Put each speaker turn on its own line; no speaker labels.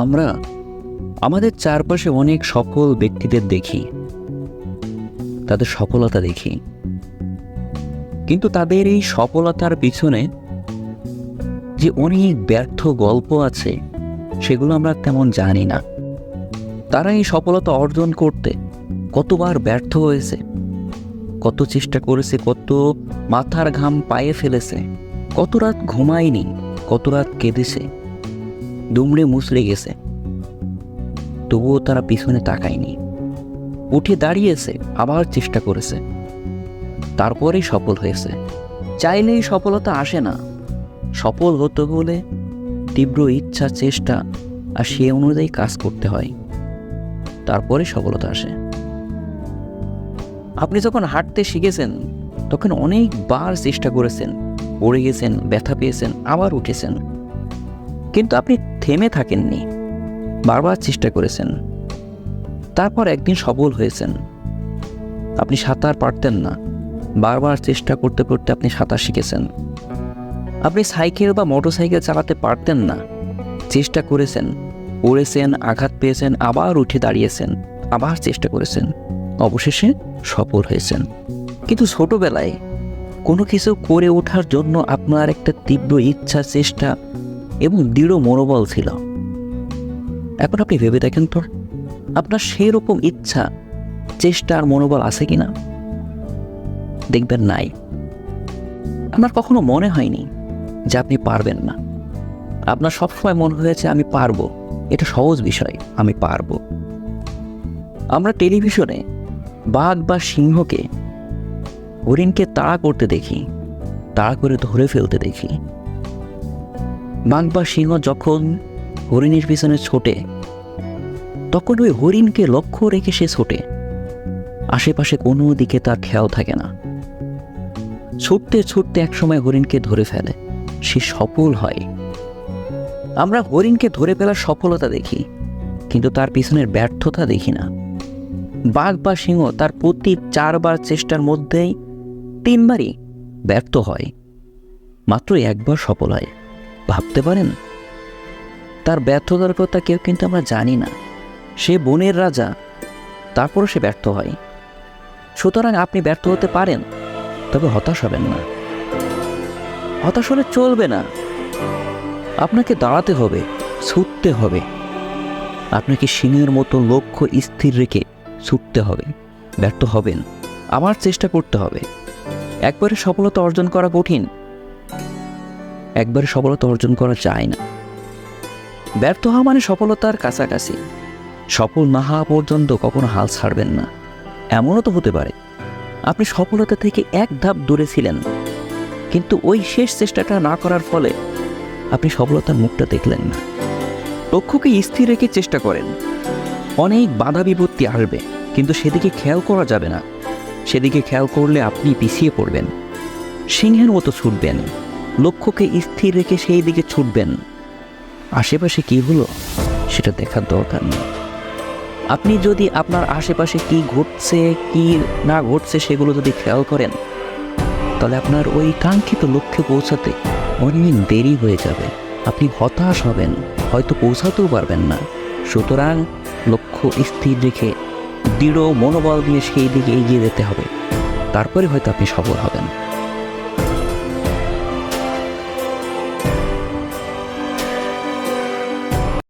আমরা আমাদের চারপাশে অনেক সফল ব্যক্তিদের দেখি, তাদের সফলতা দেখি, কিন্তু তাদের এই সফলতার পিছনে যে অনেক ব্যর্থ গল্প আছে সেগুলো আমরা তেমন জানি না। তারা এই সফলতা অর্জন করতে কতবার ব্যর্থ হয়েছে, কত চেষ্টা করেছে, কত মাথার ঘাম পায়ে ফেলেছে, কত রাত ঘুমায়নি, কত রাত কেঁদেছে, দুমড়ে মুচড়ে গেছে, তবুও তারা পিছনে তাকায়নি, উঠে দাঁড়িয়েছে, আবার চেষ্টা করেছে, তারপরেই সফল হয়েছে। চাইলেই সফলতা আসে না। সফল হতে হলে তীব্র ইচ্ছা, চেষ্টা আর সে অনুযায়ী কাজ করতে হয়, তারপরে সফলতা আসে। আপনি যখন হাঁটতে শিখেছেন তখন অনেকবার চেষ্টা করেছেন, পড়ে গেছেন, ব্যথা পেয়েছেন, আবার উঠেছেন, কিন্তু আপনি থেমে থাকেননি, বারবার চেষ্টা করেছেন, তারপর একদিন সফল হয়েছেন। আপনি সাঁতার পারতেন না, বারবার চেষ্টা করতে করতে আপনি সাঁতার শিখেছেন। আপনি সাইকেল বা মোটরসাইকেল চালাতে পারতেন না, চেষ্টা করেছেন, পড়েছেন, আঘাত পেয়েছেন, আবার উঠে দাঁড়িয়েছেন, আবার চেষ্টা করেছেন, অবশেষে সফল হয়েছেন। কিন্তু ছোটবেলায় কোনো কিছু করে ওঠার জন্য আপনার একটা তীব্র ইচ্ছা, চেষ্টা এবং দৃঢ় মনোবল ছিল। এখন আপনি ভেবে দেখেন তো, আপনার সেই রকম ইচ্ছা, চেষ্টা আর মনোবল আছে কিনা? দেখবেন নাই। আপনার কখনো মনে হয়নি যে আপনি পারবেন না। আপনার সবসময় মনে হয়েছে আমি পারবো, এটা সহজ বিষয়, আমি পারবো। আমরা টেলিভিশনে বাঘ বা সিংহকে, হরিণকে তাড়া করতে দেখি, তাড়া করে ধরে ফেলতে দেখি। বাঘ বা সিংহ যখন হরিণের পিছনে ছোটে, তখন ওই হরিণকে লক্ষ্য রেখে সে ছোটে, আশেপাশে কোনো দিকে তার খেয়াল থাকে না। ছুটতে ছুটতে একসময় হরিণকে ধরে ফেলে, সে সফল হয়। আমরা হরিণকে ধরে ফেলার সফলতা দেখি, কিন্তু তার পিছনের ব্যর্থতা দেখি না। বাঘ বা সিংহ তার প্রতি 4 বার চেষ্টার মধ্যেই 3 বারই ব্যর্থ হয়, মাত্র 1 বার সফল হয়। ভাবতে পারেন, তার ব্যর্থতার কথা কেউ কিন্তু আমরা জানি না। সে বনের রাজা, তারপরও সে ব্যর্থ হয়। সুতরাং আপনি ব্যর্থ হতে পারেন, তবে হতাশ হবেন না। হতাশ হলে চলবে না। আপনাকে দাঁড়াতে হবে, ছুটতে হবে। আপনাকে সিংহের মতো লক্ষ্য স্থির রেখে ছুটতে হবে। ব্যর্থ হবেন, আবার চেষ্টা করতে হবে। একবারে সফলতা অর্জন করা কঠিন, একবারে সফলতা অর্জন করা যায় না। ব্যর্থ হওয়া মানে সফলতার কাছাকাছি। সফল না হওয়া পর্যন্ত কখনো হাল ছাড়বেন না। এমনও তো হতে পারে আপনি সফলতা থেকে 1 ধাপ দূরে ছিলেন, কিন্তু ওই শেষ চেষ্টাটা না করার ফলে আপনি সফলতার মুখটা দেখলেন না। লক্ষ্যকে স্থির রেখে চেষ্টা করেন। অনেক বাধা বিপত্তি আসবে, কিন্তু সেদিকে খেয়াল করা যাবে না। সেদিকে খেয়াল করলে আপনি পিছিয়ে পড়বেন। সিংহের মতো ছুটবেন, লক্ষ্যকে স্থির রেখে সেই দিকে ছুটবেন। আশেপাশে কি হলো সেটা দেখার দরকার নেই। আপনি যদি আপনার আশেপাশে কি ঘটছে, কি না ঘটছে সেগুলো যদি খেয়াল করেন, তাহলে আপনার ওই কাঙ্ক্ষিত লক্ষ্যে পৌঁছাতে অনেক দেরি হয়ে যাবে। আপনি হতাশ হবেন, হয়তো পৌঁছাতেও পারবেন না। সুতরাং লক্ষ্য স্থির রেখে দৃঢ় মনোবল নিয়ে সেই দিকে এগিয়ে যেতে হবে, তারপরে হয়তো আপনি সফল হবেন।